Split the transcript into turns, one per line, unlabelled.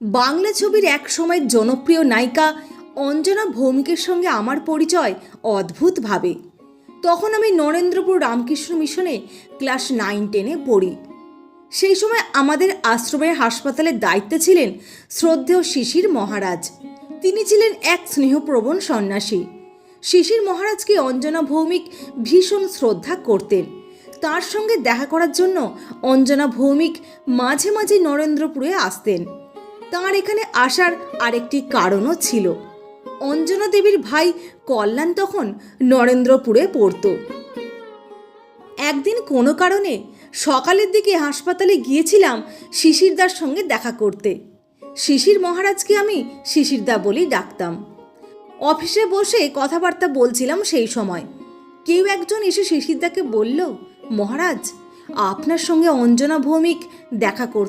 বাংলা ছবির এক সময়ের জনপ্রিয় নায়িকা অঞ্জনা ভৌমিকের সঙ্গে আমার পরিচয় অদ্ভুতভাবে। তখন আমি নরেন্দ্রপুর রামকৃষ্ণ মিশনে ক্লাস 9-10-এ পড়ি। সেই সময় আমাদের আশ্রমের হাসপাতালের দায়িত্বে ছিলেন শ্রদ্ধেয় শিশির মহারাজ। তিনি ছিলেন এক স্নেহপ্রবণ সন্ন্যাসী। শিশির মহারাজকে অঞ্জনা ভৌমিক ভীষণ শ্রদ্ধা করতেন। তার সঙ্গে দেখা করার জন্য অঞ্জনা ভৌমিক মাঝে মাঝে নরেন্দ্রপুরে আসতেন। তাঁর এখানে আসার আরেকটি কারণও ছিল। অঞ্জনা দেবীর ভাই কল্যাণ তখন নরেন্দ্রপুরে পড়ত। একদিন কোনো কারণে সকালের দিকে হাসপাতালে গিয়েছিলাম শিশিরদার সঙ্গে দেখা করতে। শিশির মহারাজকে আমি শিশিরদা বলেই ডাকতাম। অফিসে বসে কথাবার্তা বলছিলাম সেই সময় কেউ একজন এসে শিশিরদাকে বলল, মহারাজ আপনার সঙ্গে অঞ্জনা ভৌমিক দেখা করতে